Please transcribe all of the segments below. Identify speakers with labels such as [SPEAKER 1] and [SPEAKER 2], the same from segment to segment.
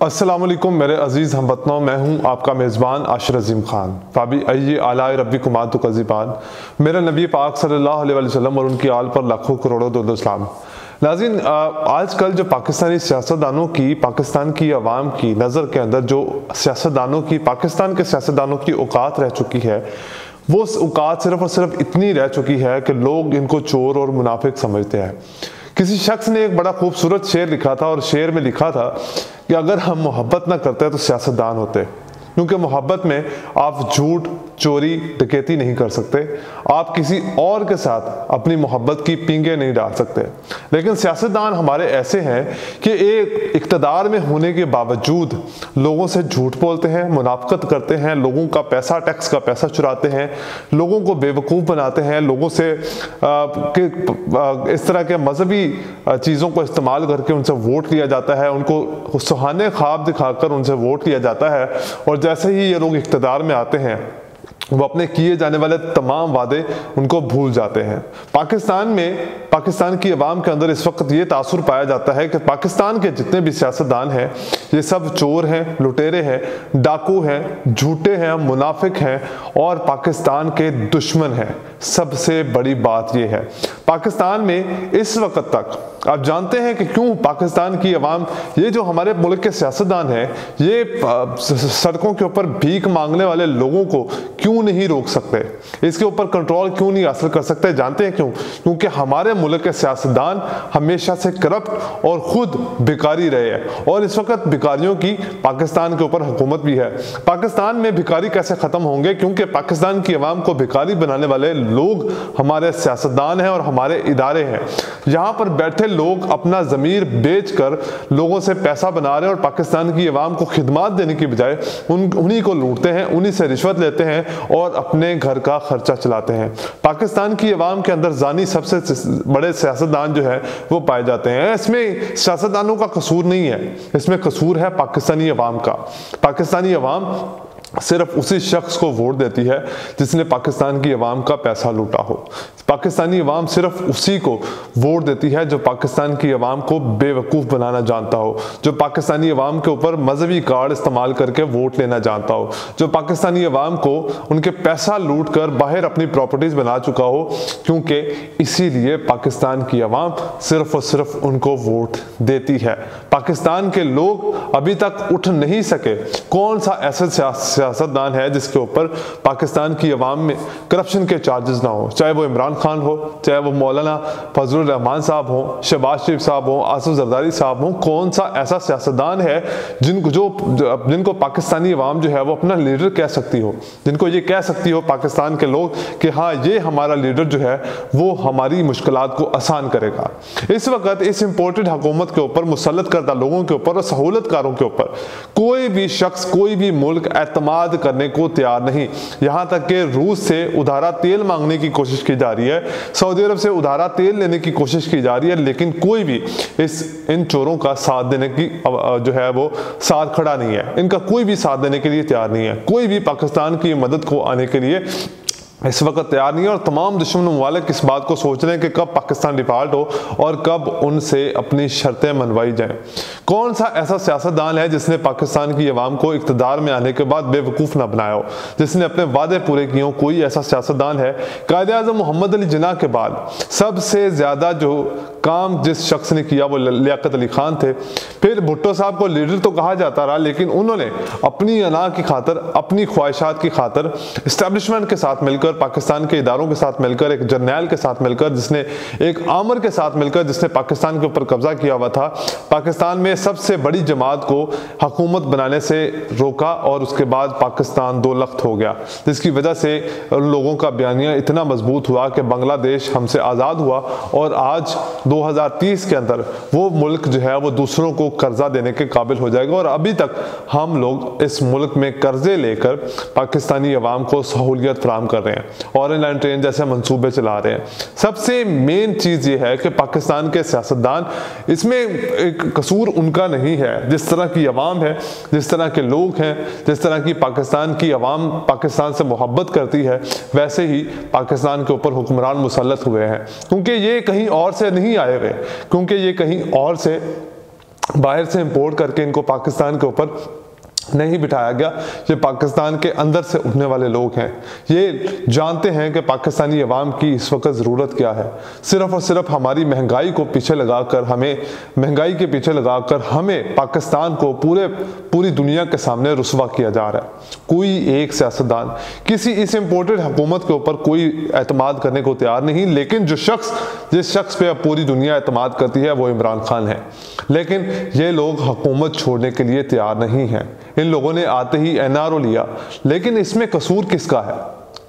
[SPEAKER 1] अस्सलाम वालेकुम मेरे अजीज़ हमवतनों, मैं हूँ आपका मेज़बान आशिर अज़ीम ख़ान। फ़ाबी अय्ये आलाए रब्बी कुमात कज़िबान। मेरे नबी पाक सल्लल्लाहु अलैहि वसल्लम और उनकी आल पर लाखों करोड़ों दो सलाम। नाज़रीन, आजकल जो पाकिस्तानी सियासतदानों की, पाकिस्तान की अवाम की नज़र के अंदर जो सियासतदानों की, पाकिस्तान के सियासतदानों की औकात रह चुकी है, वो औकात सिर्फ़ और सिर्फ इतनी रह चुकी है कि लोग इनको चोर और मुनाफिक समझते हैं। किसी शख्स ने एक बड़ा खूबसूरत शेर लिखा था और शेर में लिखा था कि अगर हम मोहब्बत ना करते तो सियासतदान होते, क्योंकि मोहब्बत में आप झूठ, चोरी, डकैती नहीं कर सकते, आप किसी और के साथ अपनी मोहब्बत की पींगे नहीं डाल सकते। लेकिन सियासतदान हमारे ऐसे हैं कि एक इक़्तिदार में होने के बावजूद लोगों से झूठ बोलते हैं, मुनाफ़क़त करते हैं, लोगों का पैसा, टैक्स का पैसा चुराते हैं, लोगों को बेवकूफ़ बनाते हैं, लोगों से इस तरह के मजहबी चीज़ों को इस्तेमाल करके उनसे वोट लिया जाता है, उनको सुहाने ख्वाब दिखाकर उनसे वोट लिया जाता है। और जैसे ही ये लोग इक़्तिदार में आते हैं, वो अपने किए जाने वाले तमाम वादे उनको भूल जाते हैं। पाकिस्तान की अवाम के अंदर इस वक्त ये तासुर पाया जाता है कि पाकिस्तान के जितने भी सियासतदान हैं, ये सब चोर हैं, लुटेरे हैं, डाकू हैं, झूठे हैं, मुनाफिक हैं और पाकिस्तान के दुश्मन हैं। सबसे बड़ी बात यह है, पाकिस्तान में इस वक्त तक आप जानते हैं कि क्यों पाकिस्तान की अवाम, ये जो हमारे मुल्क के सियासतदान हैं, ये सड़कों के ऊपर भीख मांगने वाले लोगों को क्यों नहीं रोक सकते, इसके ऊपर कंट्रोल क्यों नहीं हासिल कर सकते? जानते हैं क्यों? क्योंकि हमारे मुल्क के सियासतदान हमेशा से करप्ट और खुद भिखारी रहे हैं और इस वक्त भिखारियों की पाकिस्तान के ऊपर हुकूमत भी है। पाकिस्तान में भिखारी कैसे ख़त्म होंगे? क्योंकि पाकिस्तान की अवाम को भिखारी बनाने वाले लोग हमारे सियासतदान हैं और हमारे इदारे हैं। यहाँ पर बैठे लोग अपना ज़मीर बेचकर लोगों से पैसा बना रहे हैं और पाकिस्तान की अवाम को खिदमत देने की बजाय उन्हीं को लूटते हैं, उन्हीं से रिश्वत लेते हैं और अपने घर का खर्चा चलाते हैं। पाकिस्तान की अवाम के अंदर जानी सबसे बड़े सियासतदान जो है वो पाए जाते हैं। इसमें सियासतदानों का कसूर नहीं है, इसमें कसूर है पाकिस्तानी अवाम का। पाकिस्तानी अवाम सिर्फ उसी शख्स को वोट देती है जिसने पाकिस्तान की अवाम का पैसा लूटा हो। पाकिस्तानी अवाम सिर्फ उसी को वोट देती है जो पाकिस्तान की अवाम को बेवकूफ़ बनाना जानता हो, जो पाकिस्तानी अवाम के ऊपर मजहबी कार्ड इस्तेमाल करके वोट लेना जानता हो, जो पाकिस्तानी अवाम को उनके पैसा लूट कर बाहर अपनी प्रॉपर्टीज़ बना चुका हो। क्योंकि इसीलिए पाकिस्तान की अवाम सिर्फ और सिर्फ उनको वोट देती है। पाकिस्तान के लोग अभी तक उठ नहीं सके। कौन सा ऐसा सियासतदान है जिसके ऊपर पाकिस्तान की अवाम में करप्शन के चार्जेस ना हो? चाहे वो इमरान खान हो, चाहे वो मौलाना फजलुर रहमान साहब हो, शहबाज शरीफ साहब हो, आसिफ जरदारी साहब हो, कौन सा ऐसा सियासतदान है जिनको पाकिस्तानी अवाम जो है वो अपना लीडर कह सकती हो, जिनको ये कह सकती हो पाकिस्तान के लोग कि हाँ, ये हमारा लीडर जो है वो हमारी मुश्किलात को आसान करेगा। इस वक्त इस इम्पोर्टेड हुकूमत के ऊपर, मुसल्लत करदा लोगों के ऊपर और सहूलतकारों के ऊपर कोई भी शख्स, कोई भी मुल्क एतमाद करने को तैयार नहीं। यहाँ तक कि रूस से उधारा तेल मांगने की कोशिश की जा रही है, सऊदी अरब से उधारा तेल लेने की कोशिश की जा रही है, लेकिन कोई भी इन चोरों का साथ देने की जो है वो साथ खड़ा नहीं है। इनका कोई भी साथ देने के लिए तैयार नहीं है। कोई भी पाकिस्तान की मदद को आने के लिए इस वक्त तैयार नहीं है और तमाम दुश्मन ममालिक इस बात को सोच रहे हैं कि कब पाकिस्तान डिफॉल्ट हो और कब उनसे अपनी शर्तें मनवाई जाएं। कौन सा ऐसा सियासतदान है जिसने पाकिस्तान की अवाम को इक़्तिदार में आने के बाद बेवकूफ़ ना बनाया हो, जिसने अपने वादे पूरे किए हो? कोई ऐसा सियासतदान है? कायद-ए-आज़म मोहम्मद अली जिन्ना के बाद सबसे ज़्यादा जो काम जिस शख्स ने किया वो लियाकत अली खान थे। फिर भुट्टो साहब को लीडर तो कहा जाता रहा, लेकिन उन्होंने अपनी अना की खातर, अपनी ख्वाहिशात की खातर इस्टेब्लिशमेंट के साथ मिलकर, पाकिस्तान के इदारों के साथ मिलकर, एक जर्नैल के साथ मिलकर, जिसने एक आमर के साथ मिलकर, जिसने पाकिस्तान के ऊपर कब्जा किया हुआ था, पाकिस्तान में सबसे बड़ी जमात को हुकूमत बनाने से रोका और उसके बाद पाकिस्तान दो लख्त हो गया, जिसकी वजह से लोगों का बयानिया इतना मजबूत हुआ कि बांग्लादेश हमसे आज़ाद हुआ और आज 2030 के अंदर वो मुल्क जो है वो दूसरों को कर्जा देने के काबिल हो जाएगा। और अभी तक हम लोग इस मुल्क में कर्जे लेकर पाकिस्तानी अवाम को सहूलियत फराहम कर रहे हैं, ऑरेंज लाइन ट्रेन जैसे मंसूबे चला रहे हैं। सबसे मेन चीज़ ये है कि पाकिस्तान के सियासतदान, इसमें एक कसूर उनका नहीं है। जिस तरह की अवाम है, जिस तरह के लोग हैं, जिस तरह की पाकिस्तान की अवाम पाकिस्तान से मोहब्बत करती है, वैसे ही पाकिस्तान के ऊपर हुक्मरान मुसल्लत हुए हैं। क्योंकि ये कहीं और से नहीं आए हुए, क्योंकि ये कहीं और से बाहर से इंपोर्ट करके इनको पाकिस्तान के ऊपर नहीं बिठाया गया। ये पाकिस्तान के अंदर से उठने वाले लोग हैं, ये जानते हैं कि पाकिस्तानी अवाम की इस वक्त ज़रूरत क्या है। सिर्फ़ और सिर्फ हमारी महंगाई को पीछे लगाकर, महंगाई के पीछे लगाकर हमें पाकिस्तान को पूरी दुनिया के सामने रुसवा किया जा रहा है। कोई एक सियासतदान किसी इस इम्पोर्टेड हुकूमत के ऊपर कोई एतमाद करने को तैयार नहीं, लेकिन जिस शख्स पे अब पूरी दुनिया एतमाद करती है वो इमरान खान है। लेकिन ये लोग हुकूमत छोड़ने के लिए तैयार नहीं हैं। इन लोगों ने आते ही एनआरओ लिया, लेकिन इसमें कसूर किसका है?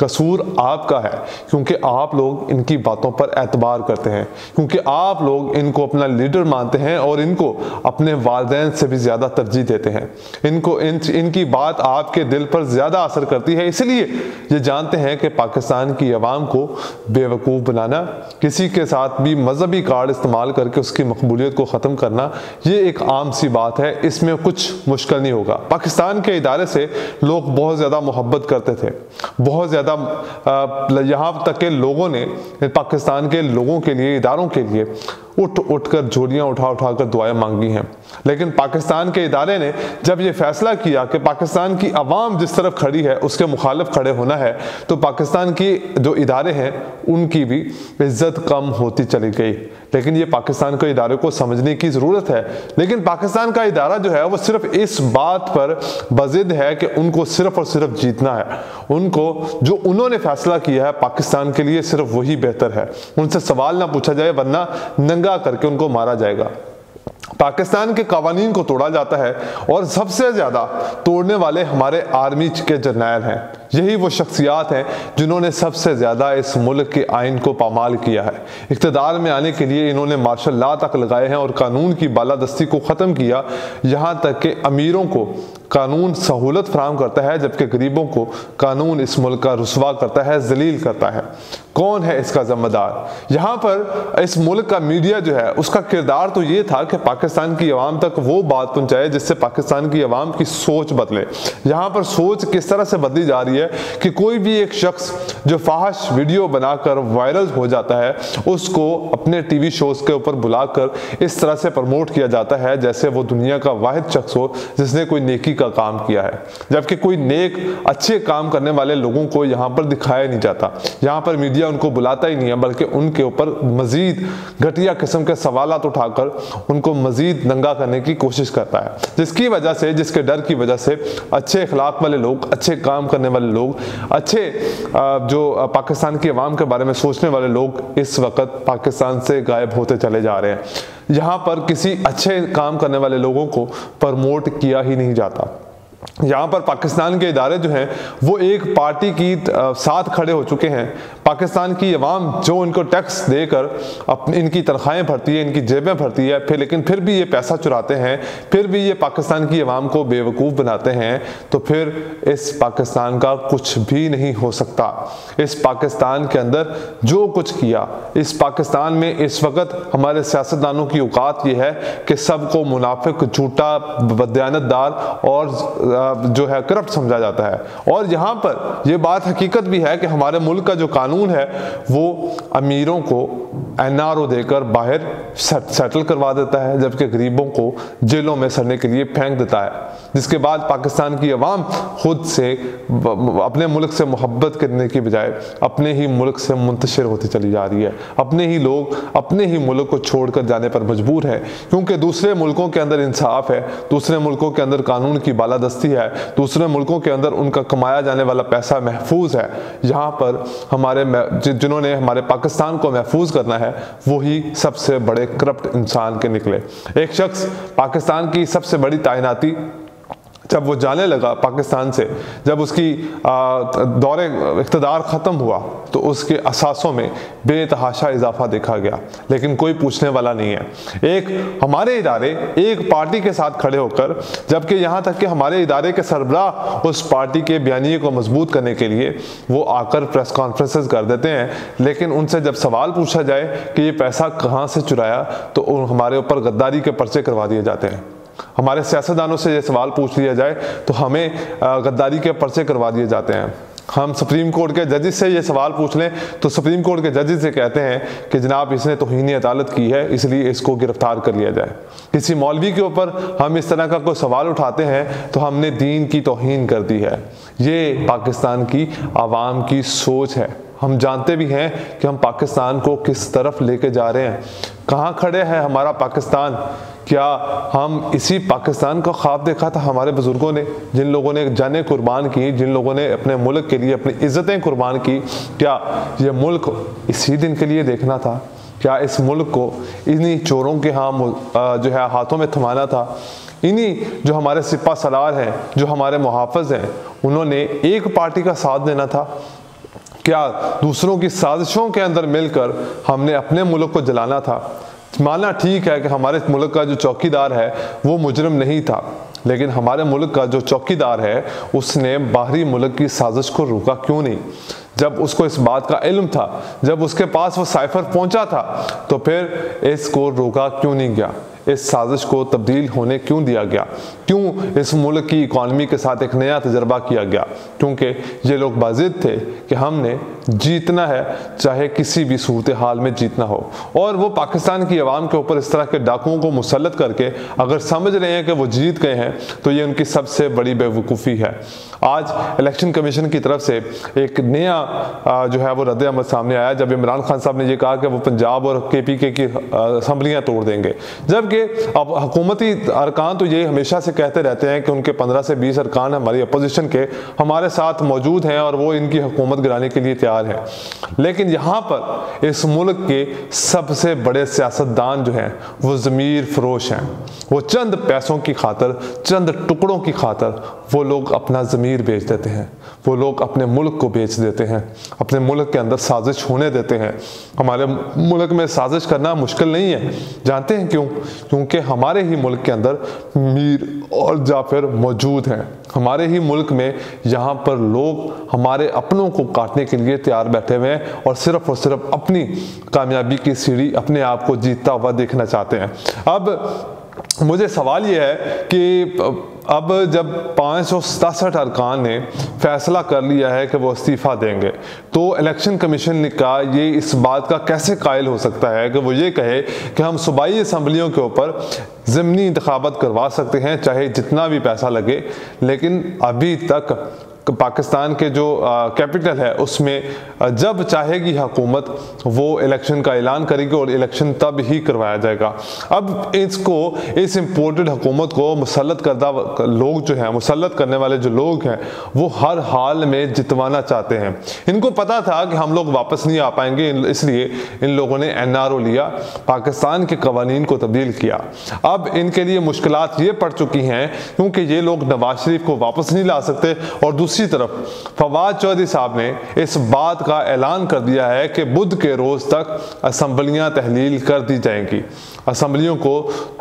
[SPEAKER 1] कसूर आपका है, क्योंकि आप लोग इनकी बातों पर एतबार करते हैं, क्योंकि आप लोग इनको अपना लीडर मानते हैं और इनको अपने वालिदैन से भी ज़्यादा तरजीह देते हैं। इनकी बात आपके दिल पर ज़्यादा असर करती है, इसलिए ये जानते हैं कि पाकिस्तान की आवाम को बेवकूफ़ बनाना, किसी के साथ भी मजहबी कार्ड इस्तेमाल करके उसकी मकबूलियत को ख़त्म करना, ये एक आम सी बात है, इसमें कुछ मुश्किल नहीं होगा। पाकिस्तान के इदारे से लोग बहुत ज़्यादा मोहब्बत करते थे, बहुत ज़्यादा यहाँ तक के लोगों ने पाकिस्तान के लोगों के लिए, इदारों के लिए उठ कर झोलियाँ उठा कर दुआएं मांगी हैं। लेकिन पाकिस्तान के इदारे ने जब ये फैसला किया कि पाकिस्तान की आवाम जिस तरफ खड़ी है उसके मुखालिफ खड़े होना है, तो पाकिस्तान की जो इदारे हैं उनकी भी इज्जत कम होती चली गई। लेकिन ये पाकिस्तान के इदारे को समझने की ज़रूरत है। लेकिन पाकिस्तान का इदारा जो है वो सिर्फ इस बात पर बज़िद है कि उनको सिर्फ और सिर्फ जीतना है। उनको जो उन्होंने फैसला किया है पाकिस्तान के लिए सिर्फ वही बेहतर है। उनसे सवाल ना पूछा जाए, वरना नंगा करके उनको मारा जाएगा। पाकिस्तान के कवानीन को तोड़ा जाता है और सबसे ज़्यादा तोड़ने वाले हमारे आर्मी के जर्नैल हैं। यही वो शख्सियात हैं जिन्होंने सबसे ज़्यादा इस मुल्क के आइन को पामाल किया है। इक़्तिदार में आने के लिए इन्होंने मार्शल लॉ तक लगाए हैं और कानून की बालादस्ती को ख़त्म किया। यहाँ तक कि अमीरों को कानून सहूलत फराहम करता है, जबकि गरीबों को कानून इस मुल्क का रुसवा करता है, जलील करता है। कौन है इसका ज़िम्मेदार? यहाँ पर इस मुल्क का मीडिया जो है उसका किरदार तो ये था कि पाकिस्तान की आवाम तक वो बात पहुँचाए जिससे पाकिस्तान की आवाम की सोच बदले। यहाँ पर सोच किस तरह से बदली जा रही है कि कोई भी एक शख्स जो फाहश वीडियो बनाकर वायरल हो जाता है उसको अपने टीवी शोज़ के ऊपर बुलाकर इस तरह से प्रमोट किया जाता है जैसे वो दुनिया का वाहिद शख्स हो जिसने कोई नेकी का काम किया है, जबकि कोई नेक अच्छे काम करने वाले लोगों को यहाँ पर दिखाया नहीं जाता। यहाँ पर मीडिया उनको बुलाता ही नहीं है, बल्कि उनके ऊपर मजीद घटिया किस्म के सवालात उठाकर उनको मजीद नंगा करने की कोशिश करता है, जिसके डर की वजह से अच्छे अखलाक वाले लोग, अच्छे काम करने वाले लोग, अच्छे जो पाकिस्तान की आवाम के बारे में सोचने वाले लोग इस वक्त पाकिस्तान से गायब होते चले जा रहे हैं। यहाँ पर किसी अच्छे काम करने वाले लोगों को प्रमोट किया ही नहीं जाता। यहाँ पर पाकिस्तान के इदारे जो हैं वो एक पार्टी की साथ खड़े हो चुके हैं। पाकिस्तान की अवाम जो इनको टैक्स देकर अपनी इनकी तनख्वाहें भरती है, इनकी जेबें भरती है, लेकिन फिर भी ये पैसा चुराते हैं, फिर भी ये पाकिस्तान की अवाम को बेवकूफ़ बनाते हैं, तो फिर इस पाकिस्तान का कुछ भी नहीं हो सकता। इस पाकिस्तान के अंदर जो कुछ किया, इस पाकिस्तान में इस वक्त हमारे सियासतदानों की औकात ये है कि सबको मुनाफिक, झूठा, बदयानतदार और जो है करप्ट समझा जाता है। और यहाँ पर यह बात हकीकत भी है कि हमारे मुल्क का जो कानून है वो अमीरों को एनआरओ देकर बाहर सेटल करवा देता है, जबकि गरीबों को जेलों में सड़ने के लिए फेंक देता है, जिसके बाद पाकिस्तान की अवाम खुद से अपने मुल्क से मोहब्बत करने की बजाय अपने ही मुल्क से मुंतशिर होती चली जा रही है। अपने ही लोग अपने ही मुल्क को छोड़कर जाने पर मजबूर हैं, क्योंकि दूसरे मुल्कों के अंदर इंसाफ है, दूसरे मुल्कों के अंदर कानून की बालादस्ती है, दूसरे मुल्कों के अंदर उनका कमाया जाने वाला पैसा महफूज है। यहाँ पर हमारे जिन्होंने हमारे पाकिस्तान को महफूज करना है वही सबसे बड़े करप्ट इंसान के निकले। एक शख्स पाकिस्तान की सबसे बड़ी तैनाती जब वो जाने लगा पाकिस्तान से, जब उसकी दौरे इक़्तिदार ख़त्म हुआ तो उसके असासों में बेतहाशा इजाफा देखा गया, लेकिन कोई पूछने वाला नहीं है। एक हमारे इदारे एक पार्टी के साथ खड़े होकर, जबकि यहाँ तक कि हमारे इदारे के सरबराह उस पार्टी के बयानिए को मजबूत करने के लिए वो आकर प्रेस कॉन्फ्रेंसेस कर देते हैं, लेकिन उनसे जब सवाल पूछा जाए कि ये पैसा कहाँ से चुराया तो हमारे ऊपर गद्दारी के पर्चे करवा दिए जाते हैं। हमारे सियासतदानों से ये सवाल पूछ लिया जाए तो हमें गद्दारी के पर्चे करवा दिए जाते हैं। हम सुप्रीम कोर्ट के जजेस से ये सवाल पूछ लें तो सुप्रीम कोर्ट के जजेस से कहते हैं कि जनाब इसने तौहीन अदालत की है, इसलिए इसको गिरफ्तार कर लिया जाए। किसी मौलवी के ऊपर हम इस तरह का कोई सवाल उठाते हैं तो हमने दीन की तौहीन कर दी है। ये पाकिस्तान की आवाम की सोच है। हम जानते भी हैं कि हम पाकिस्तान को किस तरफ लेके जा रहे हैं, कहाँ खड़े हैं हमारा पाकिस्तान। क्या हम इसी पाकिस्तान का ख्वाब देखा था हमारे बुजुर्गों ने, जिन लोगों ने जानें कुर्बान की, जिन लोगों ने अपने मुल्क के लिए अपनी इज़्ज़तें कुर्बान की? क्या ये मुल्क इसी दिन के लिए देखना था? क्या इस मुल्क को इन्हीं चोरों के जो है हाथों में थमाना था? इन्हीं जो हमारे सिपा सलार हैं, जो हमारे मुहाफ़िज़ हैं, उन्होंने एक पार्टी का साथ देना था? क्या दूसरों की साजिशों के अंदर मिलकर हमने अपने मुल्क को जलाना था? मानना ठीक है कि हमारे मुल्क का जो चौकीदार है वो मुजरिम नहीं था, लेकिन हमारे मुल्क का जो चौकीदार है उसने बाहरी मुल्क की साजिश को रोका क्यों नहीं? जब उसको इस बात का इल्म था, जब उसके पास वो साइफर पहुंचा था, तो फिर इसको रोका क्यों नहीं गया? इस साजिश को तब्दील होने क्यों दिया गया? क्यों इस मुल्क की इकॉनमी के साथ एक नया तजर्बा किया गया? क्योंकि ये लोग बाज़िद थे कि हमने जीतना है, चाहे किसी भी सूरत हाल में जीतना हो। और वो पाकिस्तान की आवाम के ऊपर इस तरह के डाकुओं को मुसल्लत करके अगर समझ रहे हैं कि वो जीत गए हैं तो ये उनकी सबसे बड़ी बेवकूफ़ी है। आज इलेक्शन कमीशन की तरफ से एक नया जो है वो रद्द अमल सामने आया, जब इमरान खान साहब ने ये कहा कि वो पंजाब और KPK की असम्बलियाँ तोड़ देंगे। जबकि अब हुकूमती अरकान तो ये हमेशा से कहते रहते हैं कि उनके 15 से 20 अरकान हमारी अपोजिशन के हमारे साथ मौजूद हैं और वो इनकी हुकूमत गिराने के लिए तैयार हैं। लेकिन यहाँ पर इस मुल्क के सबसे बड़े सियासतदान जो हैं वो ज़मीर फरोश हैं। वो चंद पैसों की खातर, चंद टुकड़ों की खातर वो लोग अपना ज़मीर बेच देते हैं, वो लोग अपने मुल्क को बेच देते हैं, अपने मुल्क के अंदर साजिश होने देते हैं। हमारे मुल्क में साजिश करना मुश्किल नहीं है, जानते हैं क्यों? क्योंकि हमारे ही मुल्क के अंदर मीर और जाफिर मौजूद हैं। हमारे ही मुल्क में यहाँ पर लोग हमारे अपनों को काटने के लिए तैयार बैठे हुए हैं और सिर्फ अपनी कामयाबी की सीढ़ी, अपने आप को जीतता हुआ देखना चाहते हैं। अब मुझे सवाल ये है कि अब जब 567 अरकान ने फैसला कर लिया है कि वो इस्तीफ़ा देंगे, तो इलेक्शन कमीशन का ये इस बात का कैसे कायल हो सकता है कि वो ये कहे कि हम सूबाई असम्बलियों के ऊपर ज़िमनी इंतखाबात करवा सकते हैं चाहे जितना भी पैसा लगे, लेकिन अभी तक पाकिस्तान के जो कैपिटल है उसमें जब चाहेगी हुकूमत वो इलेक्शन का ऐलान करेगी और इलेक्शन तब ही करवाया जाएगा। अब इसको, इस इम्पोर्टेड हुकूमत को मुसल्लत करदा लोग जो हैं, मुसल्लत करने वाले जो लोग हैं, वो हर हाल में जितवाना चाहते हैं। इनको पता था कि हम लोग वापस नहीं आ पाएंगे, इसलिए इन लोगों ने NRO लिया, पाकिस्तान के कवानीन को तब्दील किया। अब इनके लिए मुश्किलात ये पड़ चुकी हैं क्योंकि ये लोग नवाज शरीफ को वापस नहीं ला सकते और दूसरी तरफ फवाद चौधरी साहब ने इस बात का ऐलान कर दिया है कि बुध के रोज तक असम्बलियां तहलील कर दी जाएंगी, असम्बलियों को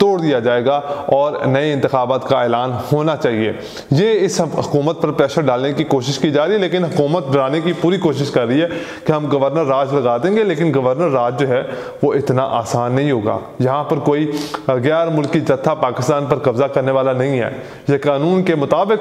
[SPEAKER 1] तोड़ दिया जाएगा और नए इंतखाबात का ऐलान होना चाहिए। ये इस हुकूमत पर प्रेशर डालने की कोशिश की जा रही है, लेकिन हुकूमत डराने की पूरी कोशिश कर रही है कि हम गवर्नर राज लगा देंगे, लेकिन गवर्नर राज जो है वो इतना आसान नहीं होगा। यहाँ पर कोई गैर मुल्की जत्था पाकिस्तान पर कब्जा करने वाला नहीं है। ये कानून के मुताबिक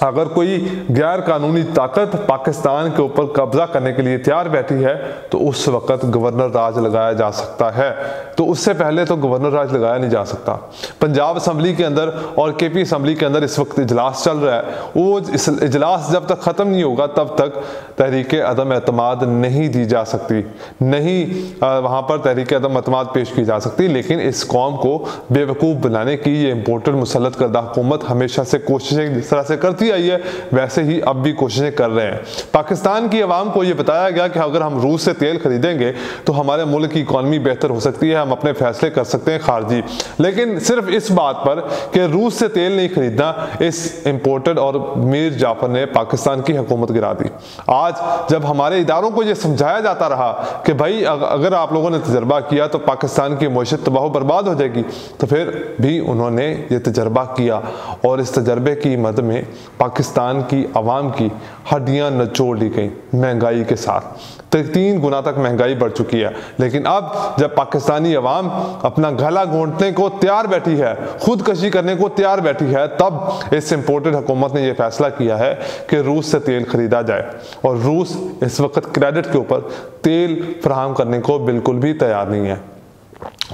[SPEAKER 1] अगर कोई गैर कानूनी ताकत पाकिस्तान के ऊपर कब्जा करने के लिए तैयार बैठी है तो उस वक्त गवर्नर राज लगाया जा सकता है, तो उससे पहले तो गवर्नर राज लगाया नहीं जा सकता। पंजाब असम्बली के अंदर और KP असम्बली के अंदर इस वक्त इजलास चल रहा है, वो इस इजलास जब तक ख़त्म नहीं होगा तब तक तहरीक अदम एतमाद नहीं दी जा सकती, नहीं वहाँ पर तहरीक अदम एतमाद पेश की जा सकती। लेकिन इस कौम को बेवकूफ़ बनाने की ये इम्पोर्टेड मुसल्लत करदा हुकूमत हमेशा से कोशिशें जिस तरह से करती आई है वैसे ही अब भी कोशिशें कर रहे हैं। पाकिस्तान की आवाम को ये बताया गया कि अगर हम रूस से तेल खरीदेंगे तो हमारे मुल्क की इकॉनमी बेहतर हो सकती है, हम अपने फैसले कर सकते हैं खारजी। लेकिन सिर्फ इस बात पर कि रूस से तेल नहीं खरीदना, इस इम्पोर्टेड और मीर जाफर ने पाकिस्तान की हुकूमत गिरा दी। आज जब हमारे इदारों को यह समझाया जाता रहा कि भाई अगर आप लोगों ने तजर्बा किया तो पाकिस्तान की मईशत तबाह बर्बाद हो जाएगी, तो फिर भी उन्होंने ये तजर्बा किया और इस तजर्बे की मद में पाकिस्तान की आवाम की हड्डियां निचोड़ ली गई महंगाई के साथ। 3 गुना तक महंगाई बढ़ चुकी है। लेकिन अब जब पाकिस्तानी अवाम अपना गला घोंटने को तैयार बैठी है, खुदकशी करने को तैयार बैठी है, तब इस इम्पोर्टेड हुकूमत ने यह फैसला किया है कि रूस से तेल खरीदा जाए। और रूस इस वक्त क्रेडिट के ऊपर तेल फराहम करने को बिल्कुल भी तैयार नहीं है।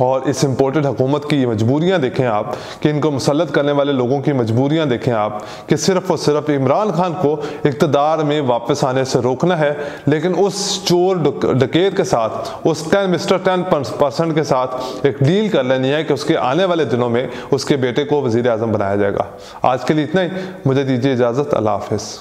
[SPEAKER 1] और इस इम्पोर्टेड हुकूमत की मजबूरियां देखें आप, कि इनको मुसल्लत करने वाले लोगों की मजबूरियां देखें आप, कि सिर्फ और सिर्फ इमरान खान को इक़्तिदार में वापस आने से रोकना है। लेकिन उस चोर डकैत के साथ, उस मिस्टर 10% के साथ एक डील कर लेनी है कि उसके आने वाले दिनों में उसके बेटे को वज़ीर आज़म बनाया जाएगा। आज के लिए इतना ही, मुझे दीजिए इजाज़त। अल्लाह हाफ़िज़।